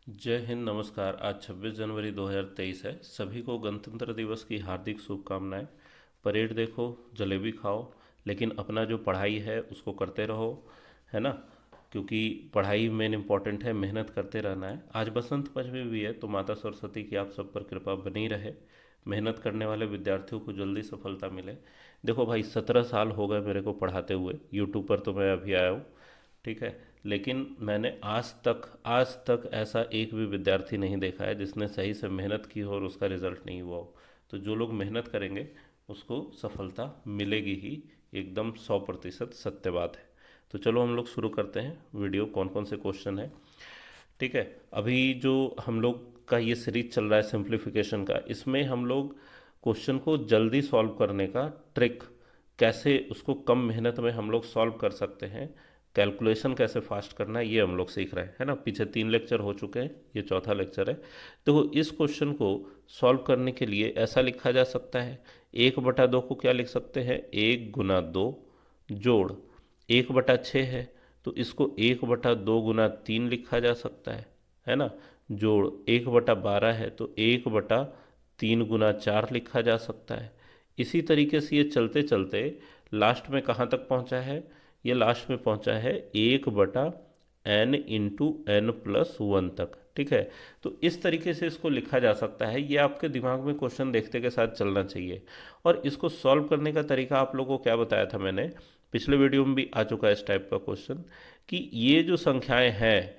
जय हिंद, नमस्कार। आज 26 जनवरी 2023 है। सभी को गणतंत्र दिवस की हार्दिक शुभकामनाएं। परेड देखो, जलेबी खाओ, लेकिन अपना जो पढ़ाई है उसको करते रहो, है ना। क्योंकि पढ़ाई मेन इम्पॉर्टेंट है, मेहनत करते रहना है। आज बसंत पंचमी भी है, तो माता सरस्वती की आप सब पर कृपा बनी रहे। मेहनत करने वाले विद्यार्थियों को जल्दी सफलता मिले। देखो भाई, 17 साल हो गए मेरे को पढ़ाते हुए। यूट्यूब पर तो मैं अभी आया हूँ, ठीक है। लेकिन मैंने आज तक ऐसा एक भी विद्यार्थी नहीं देखा है जिसने सही से मेहनत की हो और उसका रिजल्ट नहीं हुआ हो। तो जो लोग मेहनत करेंगे उसको सफलता मिलेगी ही, एकदम 100% सत्य बात है। तो चलो हम लोग शुरू करते हैं वीडियो। कौन कौन से क्वेश्चन है, ठीक है। अभी जो हम लोग का ये सीरीज चल रहा है सिंप्लीफिकेशन का, इसमें हम लोग क्वेश्चन को जल्दी सॉल्व करने का ट्रिक, कैसे उसको कम मेहनत में हम लोग सॉल्व कर सकते हैं, कैलकुलेशन कैसे फास्ट करना है, ये हम लोग सीख रहे हैं, है ना। पीछे 3 लेक्चर हो चुके हैं, ये चौथा लेक्चर है। तो इस क्वेश्चन को सॉल्व करने के लिए ऐसा लिखा जा सकता है। 1/2 को क्या लिख सकते हैं, 1 × 2 जोड़ 1/6 है, तो इसको 1/2 × 3 लिखा जा सकता है ना। जोड़ 1/12 है, तो 1/3 × 4 लिखा जा सकता है। इसी तरीके से ये चलते चलते लास्ट में कहाँ तक पहुँचा है, ये लास्ट में पहुँचा है 1/n × n+1 तक, ठीक है। तो इस तरीके से इसको लिखा जा सकता है। ये आपके दिमाग में क्वेश्चन देखते के साथ चलना चाहिए। और इसको सॉल्व करने का तरीका आप लोगों को क्या बताया था मैंने, पिछले वीडियो में भी आ चुका है इस टाइप का क्वेश्चन, कि ये जो संख्याएं हैं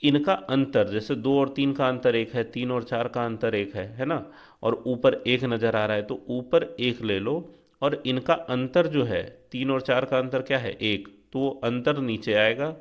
इनका अंतर, जैसे 2 और 3 का अंतर 1 है, 3 और 4 का अंतर 1 है ना। और ऊपर 1 नज़र आ रहा है, तो ऊपर 1 ले लो। और इनका अंतर जो है, 3 और 4 का अंतर क्या है, 1, तो वो अंतर नीचे आएगा।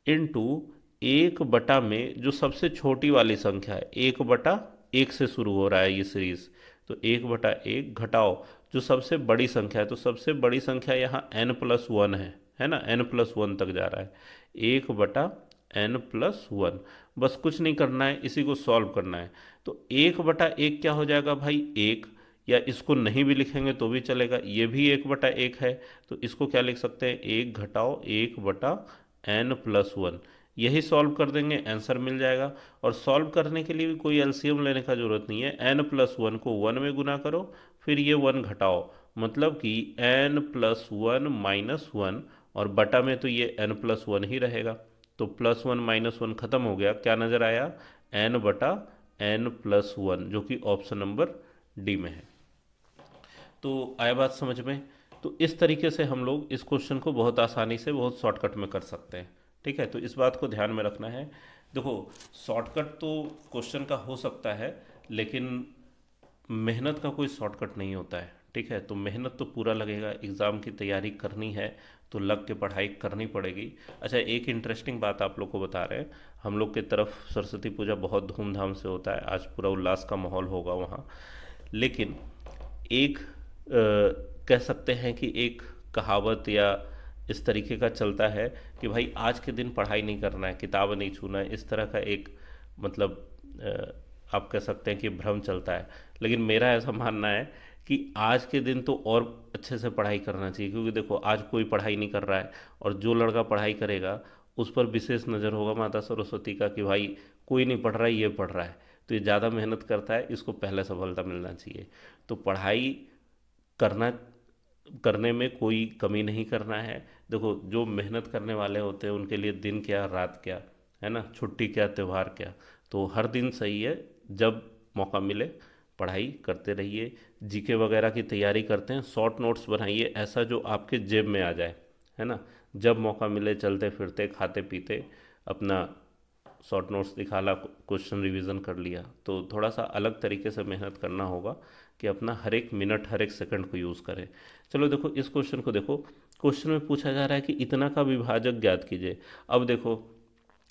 इनटू 1 बटा में जो सबसे छोटी वाली संख्या है, 1/1 से शुरू हो रहा है ये सीरीज, तो 1/1 घटाओ जो सबसे बड़ी संख्या है, तो सबसे बड़ी संख्या यहाँ n+1 है ना। n+1 तक जा रहा है, 1/n+1। बस कुछ नहीं करना है, इसी को सॉल्व करना है। तो 1/1 क्या हो जाएगा भाई, 1, या इसको नहीं भी लिखेंगे तो भी चलेगा, ये भी 1/1 है। तो इसको क्या लिख सकते हैं, 1 घटाओ 1/n+1। यही सॉल्व कर देंगे, आंसर मिल जाएगा। और सॉल्व करने के लिए भी कोई एलसीएम लेने का ज़रूरत नहीं है। n+1 को 1 में गुना करो, फिर ये 1 घटाओ, मतलब कि n+1 - 1, और बटा में तो ये n+1 ही रहेगा। तो +1 - 1 खत्म हो गया, क्या नज़र आया, n/n+1, जो कि ऑप्शन नंबर डी में है। तो आया बात समझ में। तो इस तरीके से हम लोग इस क्वेश्चन को बहुत आसानी से, बहुत शॉर्टकट में कर सकते हैं, ठीक है। तो इस बात को ध्यान में रखना है। देखो, शॉर्टकट तो क्वेश्चन का हो सकता है, लेकिन मेहनत का कोई शॉर्टकट नहीं होता है, ठीक है। तो मेहनत तो पूरा लगेगा, एग्ज़ाम की तैयारी करनी है तो लग के पढ़ाई करनी पड़ेगी। अच्छा, एक इंटरेस्टिंग बात आप लोग को बता रहे हैं, हम लोग के तरफ सरस्वती पूजा बहुत धूमधाम से होता है, आज पूरा उल्लास का माहौल होगा वहाँ। लेकिन एक कह सकते हैं कि एक कहावत या इस तरीके का चलता है कि भाई आज के दिन पढ़ाई नहीं करना है, किताब नहीं छूना है, इस तरह का एक, मतलब आप कह सकते हैं कि भ्रम चलता है। लेकिन मेरा ऐसा मानना है कि आज के दिन तो और अच्छे से पढ़ाई करना चाहिए, क्योंकि देखो आज कोई पढ़ाई नहीं कर रहा है, और जो लड़का पढ़ाई करेगा उस पर विशेष नज़र होगा माता सरस्वती का, कि भाई कोई नहीं पढ़ रहा है, ये पढ़ रहा है, तो ये ज़्यादा मेहनत करता है, इसको पहले सफलता मिलना चाहिए। तो पढ़ाई करना, करने में कोई कमी नहीं करना है। देखो, जो मेहनत करने वाले होते हैं उनके लिए दिन क्या रात क्या, है ना, छुट्टी क्या त्यौहार क्या। तो हर दिन सही है, जब मौका मिले पढ़ाई करते रहिए। जीके वगैरह की तैयारी करते हैं, शॉर्ट नोट्स बनाइए ऐसा जो आपके जेब में आ जाए, है ना। जब मौका मिले चलते फिरते खाते पीते अपना शॉर्ट नोट्स निकाला, क्वेश्चन रिवीजन कर लिया। तो थोड़ा सा अलग तरीके से मेहनत करना होगा कि अपना हर एक मिनट हर एक सेकंड को यूज़ करें। चलो देखो, इस क्वेश्चन को देखो। क्वेश्चन में पूछा जा रहा है कि इतना का विभाजक ज्ञात कीजिए। अब देखो,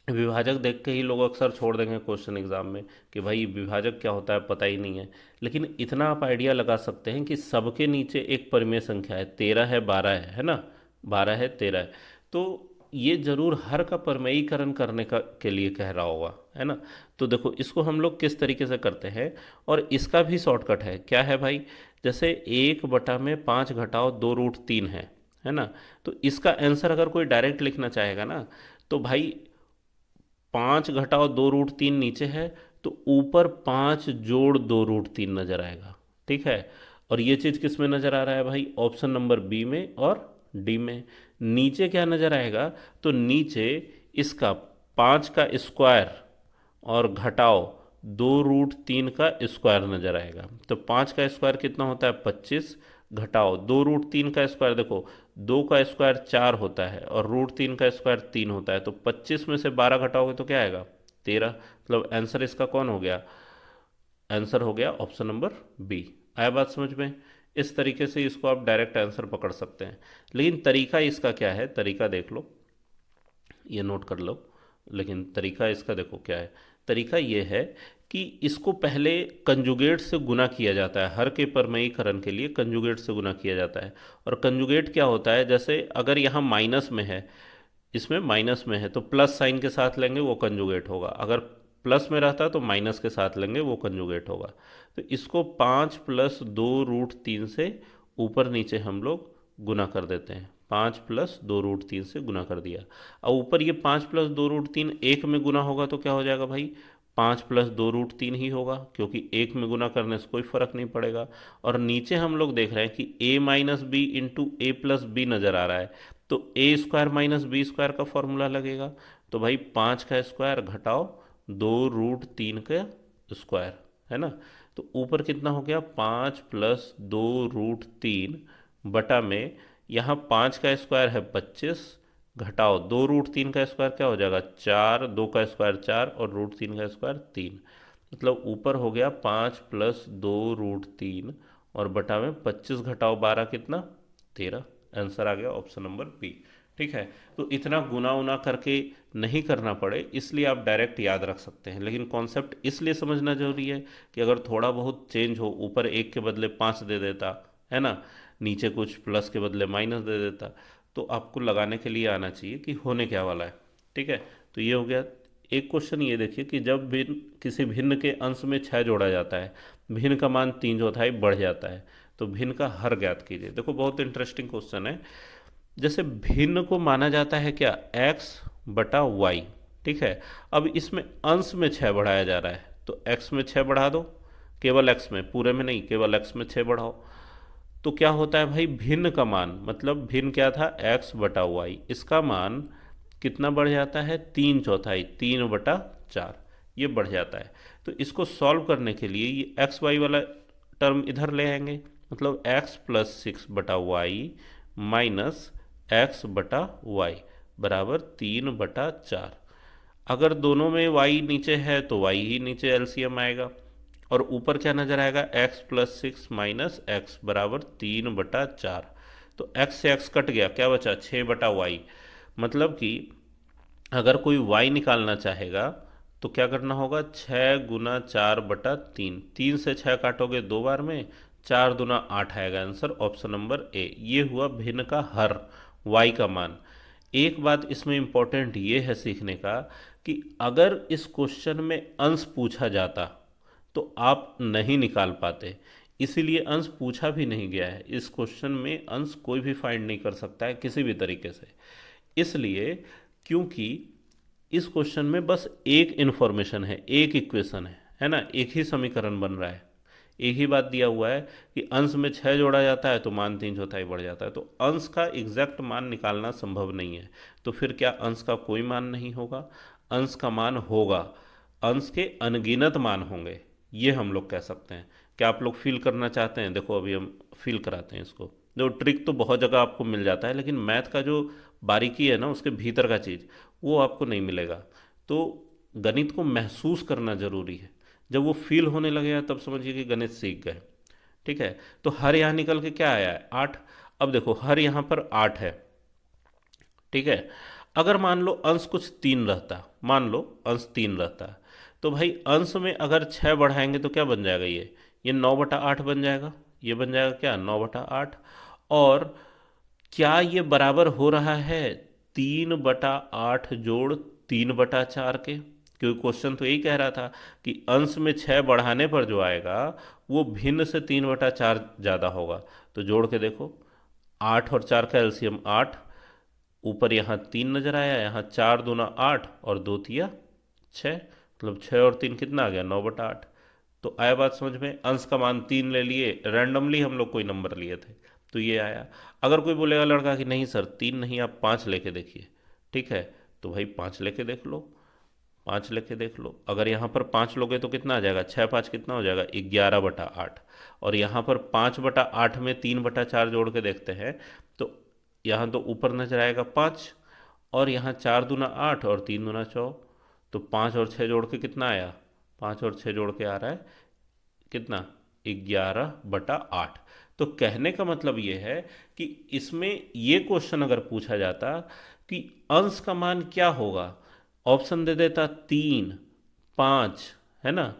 विभाजक देख के ही लोग अक्सर छोड़ देंगे क्वेश्चन एग्जाम में, कि भाई विभाजक क्या होता है पता ही नहीं है। लेकिन इतना आप आइडिया लगा सकते हैं कि सबके नीचे एक परिमेय संख्या है, 13 है, 12 है ना, 12 है, 13 है। तो ये जरूर हर का परिमेयीकरण करने का के लिए कह रहा होगा, है ना। तो देखो, इसको हम लोग किस तरीके से करते हैं, और इसका भी शॉर्टकट है, क्या है भाई, जैसे 1/5 घटाओ 2√3 है ना। तो इसका आंसर अगर कोई डायरेक्ट लिखना चाहेगा ना, तो भाई 5 घटाओ 2√3 नीचे है, तो ऊपर 5 जोड़ 2√3 नजर आएगा। ठीक है, और ये चीज़ किस में नजर आ रहा है भाई? ऑप्शन नंबर बी में और डी में। नीचे क्या नजर आएगा? तो नीचे इसका 5 का स्क्वायर और घटाओ 2√3 का स्क्वायर नजर आएगा। तो 5 का स्क्वायर कितना होता है? 25, घटाओ 2√3 का स्क्वायर, देखो 2 का स्क्वायर 4 होता है और √3 का स्क्वायर 3 होता है, तो 25 में से 12 घटाओगे तो क्या आएगा? 13। मतलब आंसर इसका कौन हो गया? आंसर हो गया ऑप्शन नंबर बी। आया बात समझ में? इस तरीके से इसको आप डायरेक्ट आंसर पकड़ सकते हैं। लेकिन तरीका इसका क्या है? तरीका देख लो, ये नोट कर लो। लेकिन तरीका इसका देखो क्या है। तरीका ये है कि इसको पहले कंजुगेट से गुना किया जाता है। हर के परमयीकरण के लिए कंजुगेट से गुना किया जाता है। और कंजुगेट क्या होता है? जैसे अगर यहाँ माइनस में है, इसमें माइनस में है, तो प्लस साइन के साथ लेंगे वो कंजुगेट होगा। अगर प्लस में रहता तो माइनस के साथ लेंगे वो कंजुगेट होगा। तो इसको 5 + 2√3 से ऊपर नीचे हम लोग गुना कर देते हैं। 5 + 2√3 से गुना कर दिया। और ऊपर ये 5 + 2√3 एक में गुना होगा तो क्या हो जाएगा भाई? 5 + 2√3 ही होगा, क्योंकि एक में गुना करने से कोई फर्क नहीं पड़ेगा। और नीचे हम लोग देख रहे हैं कि a - b into a + b नज़र आ रहा है, तो a² - b² का फॉर्मूला लगेगा। तो भाई 5 का स्क्वायर घटाओ 2√3 का स्क्वायर, है ना? तो ऊपर कितना हो गया? 5 + 2√3 बटा में, यहाँ 5 का स्क्वायर है 25, घटाओ 2√3 का स्क्वायर क्या हो जाएगा? 4, 2 का स्क्वायर 4 और √3 का स्क्वायर 3। मतलब ऊपर हो गया 5 + 2√3 और बटा में 25 घटाओ 12 कितना? 13। आंसर आ गया ऑप्शन नंबर बी। ठीक है, तो इतना गुना उना करके नहीं करना पड़े इसलिए आप डायरेक्ट याद रख सकते हैं। लेकिन कॉन्सेप्ट इसलिए समझना जरूरी है कि अगर थोड़ा बहुत चेंज हो, ऊपर 1 के बदले 5 दे देता, है ना, नीचे कुछ प्लस के बदले माइनस दे देता, तो आपको लगाने के लिए आना चाहिए कि होने क्या वाला है। ठीक है, तो ये हो गया। एक क्वेश्चन ये देखिए कि जब भिन्न किसी भिन्न के अंश में 6 जोड़ा जाता है, भिन्न का मान 3/4 बढ़ जाता है, तो भिन्न का हर ज्ञात कीजिए। देखो बहुत इंटरेस्टिंग क्वेश्चन है। जैसे भिन्न को माना जाता है क्या? x/y। ठीक है, अब इसमें अंश में 6 बढ़ाया जा रहा है, तो x में 6 बढ़ा दो, केवल x में, पूरे में नहीं, केवल x में 6 बढ़ाओ। तो क्या होता है भाई? भिन्न का मान, मतलब भिन्न क्या था? x/y, इसका मान कितना बढ़ जाता है? 3/4, 3/4, ये बढ़ जाता है। तो इसको सॉल्व करने के लिए ये xy वाला टर्म इधर ले आएंगे, मतलब x + 6/y माइनस x/y बराबर 3/4। अगर दोनों में y नीचे है तो y ही नीचे एलसीएम आएगा, और ऊपर क्या नजर आएगा? x + 6 माइनस x बराबर 3/4। तो x से x कट गया, क्या बचा? 6/y। मतलब कि अगर कोई y निकालना चाहेगा तो क्या करना होगा? 6 × 4/3। 3 से 6 काटोगे 2 बार में, 4 दूना 8 आएगा। Answer option number A. ये हुआ भिन्न का हर, y का मान। एक बात इसमें इंपॉर्टेंट ये है सीखने का कि अगर इस क्वेश्चन में अंश पूछा जाता तो आप नहीं निकाल पाते, इसीलिए अंश पूछा भी नहीं गया है। इस क्वेश्चन में अंश कोई भी फाइंड नहीं कर सकता है किसी भी तरीके से, इसलिए क्योंकि इस क्वेश्चन में बस एक इन्फॉर्मेशन है, एक इक्वेशन है ना, एक ही समीकरण बन रहा है। एक ही बात दिया हुआ है कि अंश में 6 जोड़ा जाता है तो मान 3/4 बढ़ जाता है, तो अंश का एग्जैक्ट मान निकालना संभव नहीं है। तो फिर क्या अंश का कोई मान नहीं होगा? अंश का मान होगा, अंश के अनगिनत मान होंगे, ये हम लोग कह सकते हैं। क्या आप लोग फील करना चाहते हैं? देखो अभी हम फील कराते हैं इसको। जो ट्रिक तो बहुत जगह आपको मिल जाता है, लेकिन मैथ का जो बारीकी है ना, उसके भीतर का चीज़ वो आपको नहीं मिलेगा। तो गणित को महसूस करना जरूरी है। जब वो फील होने लगेगा तब समझिए कि गणित सीख गए। ठीक है, तो हर यहाँ निकल के क्या आया है? 8। अब देखो हर यहाँ पर 8 है। ठीक है, अगर मान लो अंश कुछ 3 रहता, मान लो अंश 3 रहता, तो भाई अंश में अगर 6 बढ़ाएंगे तो क्या बन जाएगा? ये 9/8 बन जाएगा। ये बन जाएगा क्या? 9/8। और क्या ये बराबर हो रहा है 3/8 जोड़ 3/4 के? क्योंकि क्वेश्चन तो यही कह रहा था कि अंश में 6 बढ़ाने पर जो आएगा वो भिन्न से 3/4 ज़्यादा होगा। तो जोड़ के देखो, 8 और 4 का एलसीएम 8, ऊपर यहाँ 3 नजर आया, यहाँ 4 दूना 8 और 2 तिया 6, मतलब 6 और 3 कितना आ गया, 9/8। तो आया बात समझ में। अंश का मान 3 ले लिए, रैंडमली हम लोग कोई नंबर लिए थे तो ये आया। अगर कोई बोलेगा लड़का कि नहीं सर 3 नहीं, आप 5 लेके देखिए, ठीक है, तो भाई 5 लेके देख लो, 5 लेके देख लो। अगर यहाँ पर 5 लोगे तो कितना आ जाएगा, 6×5 कितना हो जाएगा, 11/8। और यहाँ पर 5/8 में 3/4 जोड़ के देखते हैं तो यहाँ तो ऊपर नजर आएगा 5, और यहाँ 4×2 = 8 और 3×2 = 4। तो 5 और 6 जोड़ के कितना आया, 5 और 6 जोड़ के आ रहा है कितना, 11/8। तो कहने का मतलब ये है कि इसमें ये क्वेश्चन अगर पूछा जाता कि अंश का मान क्या होगा, ऑप्शन दे देता 3, 5, है ना,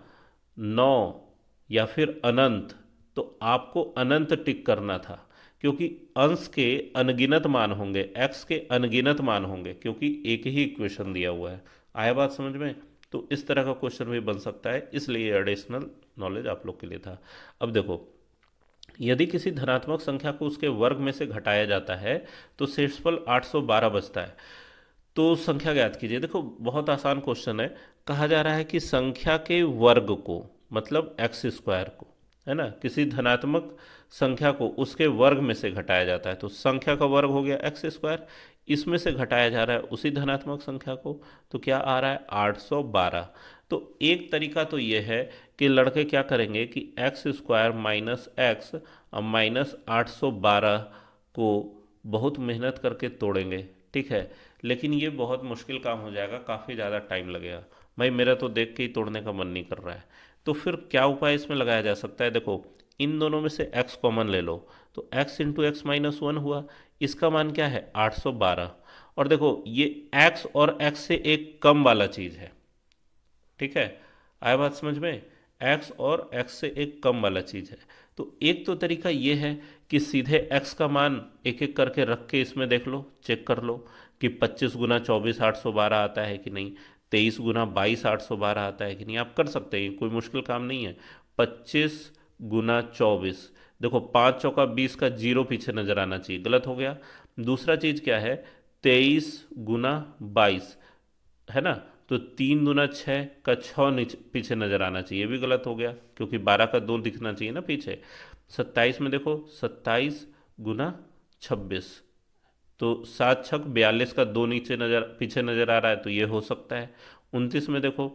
9 या फिर अनंत, तो आपको अनंत टिक करना था, क्योंकि अंश के अनगिनत मान होंगे, एक्स के अनगिनत मान होंगे, क्योंकि एक ही इक्वेशन दिया हुआ है। आया बात समझ में। तो इस तरह का क्वेश्चन भी बन सकता है, इसलिए एडिशनल नॉलेज आप लोग के लिए था। अब देखो, यदि किसी धनात्मक संख्या को उसके वर्ग में से घटाया जाता है तो शेषफल 812 बचता है। तो संख्या ज्ञात कीजिए। देखो बहुत आसान क्वेश्चन है। कहा जा रहा है कि संख्या के वर्ग को, मतलब x² को, है ना, किसी धनात्मक संख्या को उसके वर्ग में से घटाया जाता है। तो संख्या का वर्ग हो गया x², इसमें से घटाया जा रहा है उसी धनात्मक संख्या को, तो क्या आ रहा है 812। तो एक तरीका तो ये है कि लड़के क्या करेंगे कि x² - x -812 को बहुत मेहनत करके तोड़ेंगे, ठीक है, लेकिन ये बहुत मुश्किल काम हो जाएगा, काफ़ी ज़्यादा टाइम लगेगा। भाई मेरा तो देख के ही तोड़ने का मन नहीं कर रहा है। तो फिर क्या उपाय इसमें लगाया जा सकता है, देखो इन दोनों में से x कॉमन ले लो, तो x × x-1 हुआ, इसका मान क्या है 812। और देखो ये x और x से एक कम वाला चीज़ है, ठीक है, आया बात समझ में, x और x से एक कम वाला चीज़ है। तो एक तो तरीका ये है कि सीधे x का मान एक एक करके रख के इसमें देख लो, चेक कर लो कि 25 × 24 812 आता है कि नहीं, 23 × 22 812 आता है कि नहीं। आप कर सकते हैं, कोई मुश्किल काम नहीं है। 25 × 24, देखो 5 चौका 20 का 0 पीछे नजर आना चाहिए, गलत हो गया। दूसरा चीज़ क्या है, 23 × 22, है ना, तो 3×6 का 6 नीचे पीछे नजर आना चाहिए, ये भी गलत हो गया, क्योंकि 12 का 2 दिखना चाहिए ना पीछे। 27 में देखो 27 × 26, तो 7×6 = 42 का 2 नीचे पीछे नजर आ रहा है, तो ये हो सकता है। 29 में देखो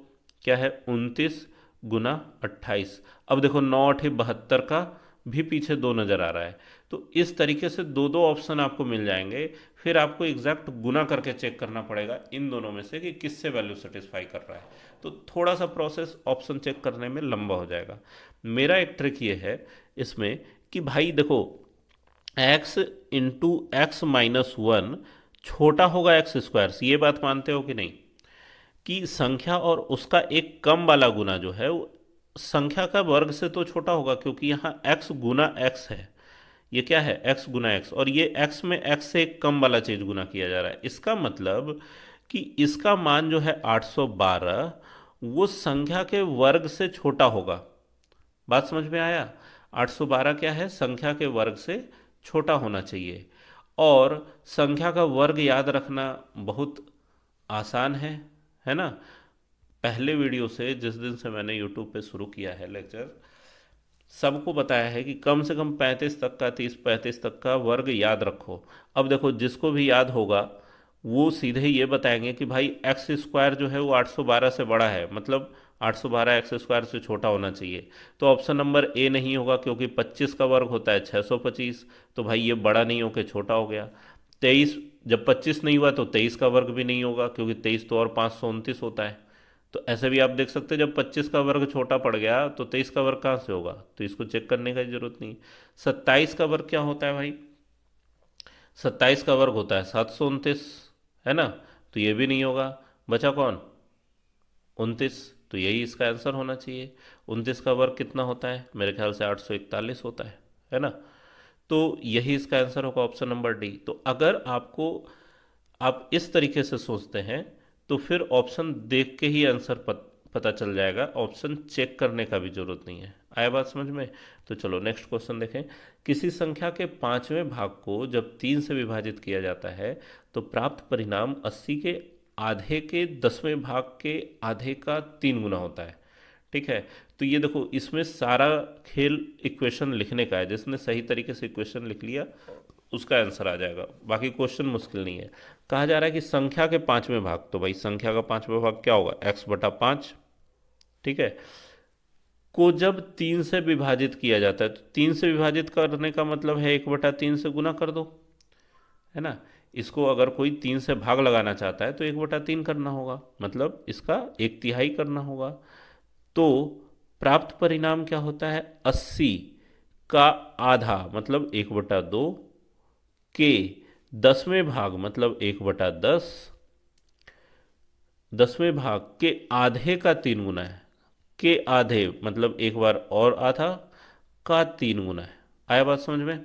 क्या है, 29 × 28, अब देखो 9×8 = 72 का भी पीछे 2 नज़र आ रहा है। तो इस तरीके से दो दो ऑप्शन आपको मिल जाएंगे, फिर आपको एग्जैक्ट गुना करके चेक करना पड़ेगा इन दोनों में से कि किससे वैल्यू सेटिस्फाई कर रहा है। तो थोड़ा सा प्रोसेस ऑप्शन चेक करने में लंबा हो जाएगा। मेरा एक ट्रिक ये है इसमें कि भाई देखो x × x-1 छोटा होगा x² से, ये बात मानते हो कि नहीं, कि संख्या और उसका एक कम वाला गुना जो है वो संख्या का वर्ग से तो छोटा होगा, क्योंकि यहाँ x × x है, ये क्या है x × x, और ये x में x से एक कम वाला चीज गुना किया जा रहा है। इसका मतलब कि इसका मान जो है 812 वो संख्या के वर्ग से छोटा होगा। बात समझ में आया, 812 क्या है, संख्या के वर्ग से छोटा होना चाहिए। और संख्या का वर्ग याद रखना बहुत आसान है ना। पहले वीडियो से, जिस दिन से मैंने यूट्यूब पे शुरू किया है लेक्चर, सबको बताया है कि कम से कम 35 तक का, 30-35 तक का वर्ग याद रखो। अब देखो जिसको भी याद होगा वो सीधे ये बताएंगे कि भाई x² जो है वो 812 से बड़ा है, मतलब 812 x² से छोटा होना चाहिए। तो ऑप्शन नंबर ए नहीं होगा, क्योंकि 25 का वर्ग होता है 625, तो भाई ये बड़ा नहीं होकर छोटा हो गया। 23, जब 25 नहीं हुआ तो 23 का वर्ग भी नहीं होगा, क्योंकि 23 तो और 529 होता है। तो ऐसे भी आप देख सकते हैं, जब 25 का वर्ग छोटा पड़ गया तो 23 का वर्ग कहाँ से होगा, तो इसको चेक करने की जरूरत नहीं। 27 का वर्ग क्या होता है भाई, 27 का वर्ग होता है 729, है ना, तो ये भी नहीं होगा। बचा कौन, 29, तो यही इसका आंसर होना चाहिए। 29 का वर्ग कितना होता है, मेरे ख्याल से 841 होता है ना। तो यही इसका आंसर होगा, ऑप्शन नंबर डी। तो अगर आप इस तरीके से सोचते हैं तो फिर ऑप्शन देख के ही आंसर पता चल जाएगा, ऑप्शन चेक करने का भी जरूरत नहीं है। आया बात समझ में। तो चलो नेक्स्ट क्वेश्चन देखें। किसी संख्या के 5वें भाग को जब 3 से विभाजित किया जाता है तो प्राप्त परिणाम 80 के आधे के 10वें भाग के आधे का 3 गुना होता है। ठीक है, तो ये देखो इसमें सारा खेल इक्वेशन लिखने का है, जिसने सही तरीके से इक्वेशन लिख लिया उसका आंसर आ जाएगा, बाकी क्वेश्चन मुश्किल नहीं है। कहा जा रहा है कि संख्या के 5वें भाग, तो भाई संख्या का 5वां भाग क्या होगा, x/5। ठीक है, को जब 3 से विभाजित किया जाता है, तो 3 से विभाजित करने का मतलब है 1/3 से गुना कर दो, है ना। इसको अगर कोई 3 से भाग लगाना चाहता है तो 1/3 करना होगा, मतलब इसका 1/3 करना होगा। तो प्राप्त परिणाम क्या होता है, 80 का आधा मतलब 1/2 के 10वें भाग मतलब 1/10, 10वें भाग के आधे का 3 गुना है, के आधे मतलब एक बार और आधा का 3 गुना है। आया बात समझ में।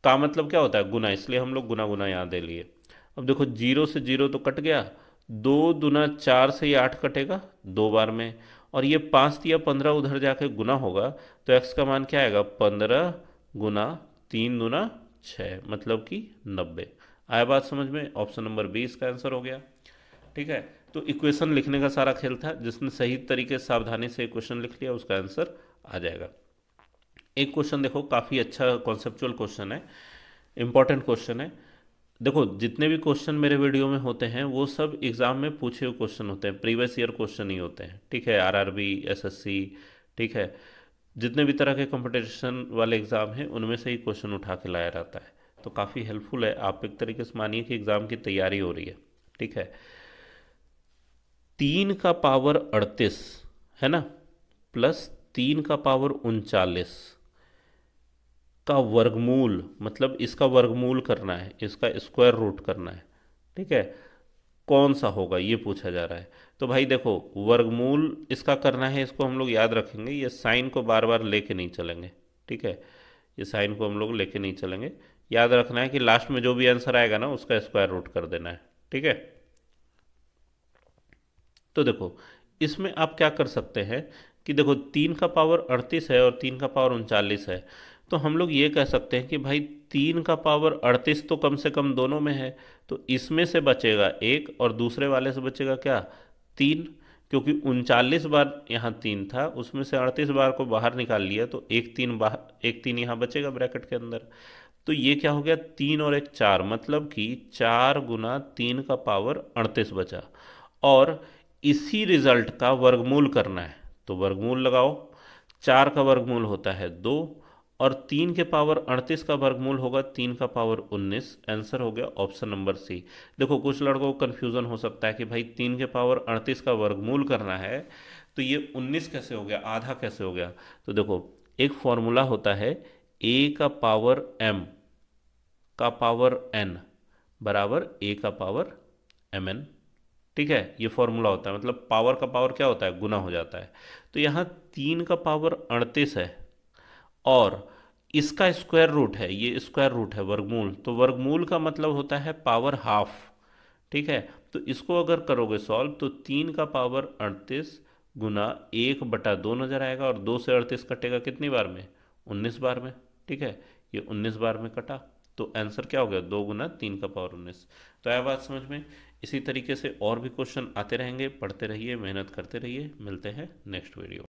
का मतलब क्या होता है, गुना, इसलिए हम लोग गुना गुना यहाँ दे लिए। अब देखो 0 से 0 तो कट गया, 2 दूना 4 से ये 8 कटेगा 2 बार में, और ये 5 या 15 उधर जाके गुना होगा, तो x का मान क्या आएगा, 15 गुना 3 दूना 6 मतलब कि 90। आया बात समझ में। ऑप्शन नंबर 20 का आंसर हो गया। ठीक है, तो इक्वेशन लिखने का सारा खेल था, जिसने सही तरीके से सावधानी से इक्वेशन लिख लिया उसका आंसर आ जाएगा। एक क्वेश्चन देखो, काफ़ी अच्छा कॉन्सेप्चुअल क्वेश्चन है, इंपॉर्टेंट क्वेश्चन है। देखो जितने भी क्वेश्चन मेरे वीडियो में होते हैं वो सब एग्जाम में पूछे हुए क्वेश्चन होते हैं, प्रीवियस ईयर क्वेश्चन ही होते हैं। ठीक है, आरआरबी, एसएससी, ठीक है, जितने भी तरह के कंपटीशन वाले एग्ज़ाम हैं उनमें से ही क्वेश्चन उठा के लाया रहता है, तो काफ़ी हेल्पफुल है। आप एक तरीके से मानिए कि एग्ज़ाम की तैयारी हो रही है। ठीक है, 3 का पावर 38 है ना, प्लस 3 का पावर 39 का वर्गमूल, मतलब इसका वर्गमूल करना है, इसका स्क्वायर रूट करना है। ठीक है, कौन सा होगा ये पूछा जा रहा है। तो भाई देखो वर्गमूल इसका करना है, इसको हम लोग याद रखेंगे, ये साइन को बार बार लेके नहीं चलेंगे। ठीक है, ये साइन को हम लोग लेके नहीं चलेंगे, याद रखना है कि लास्ट में जो भी आंसर आएगा ना उसका स्क्वायर रूट कर देना है। ठीक है, तो देखो इसमें आप क्या कर सकते हैं कि देखो 3 का पावर 38 है और 3 का पावर 39 है, तो हम लोग ये कह सकते हैं कि भाई 3 का पावर 38 तो कम से कम दोनों में है, तो इसमें से बचेगा 1 और दूसरे वाले से बचेगा क्या, 3, क्योंकि 39 बार यहाँ 3 था, उसमें से 38 बार को बाहर निकाल लिया, तो एक 3 बाहर, एक 3 यहाँ बचेगा ब्रैकेट के अंदर। तो ये क्या हो गया, 3 और 1 4, मतलब कि 4 गुना 3 का पावर 38 बचा, और इसी रिजल्ट का वर्गमूल करना है। तो वर्गमूल लगाओ, 4 का वर्गमूल होता है 2, और 3 के पावर 38 का वर्गमूल होगा 3 का पावर 19। आंसर हो गया ऑप्शन नंबर सी। देखो कुछ लड़कों को कन्फ्यूज़न हो सकता है कि भाई 3 के पावर 38 का वर्गमूल करना है तो ये 19 कैसे हो गया, आधा कैसे हो गया। तो देखो एक फॉर्मूला होता है, a का पावर m का पावर n बराबर a का पावर mn। ठीक है, ये फॉर्मूला होता है, मतलब पावर का पावर क्या होता है, गुना हो जाता है। तो यहाँ 3 का पावर 38 है और इसका स्क्वायर रूट है, ये स्क्वायर रूट है वर्गमूल, तो वर्गमूल का मतलब होता है पावर हाफ। ठीक है, तो इसको अगर करोगे सॉल्व तो 3 का पावर 38 गुना 1/2 नजर आएगा, और 2 से 38 कटेगा कितनी बार में, 19 बार में। ठीक है, ये 19 बार में कटा, तो आंसर क्या हो गया, 2 गुना 3 का पावर 19। तो आया बात समझ में। इसी तरीके से और भी क्वेश्चन आते रहेंगे, पढ़ते रहिए, मेहनत करते रहिए, मिलते हैं नेक्स्ट वीडियो।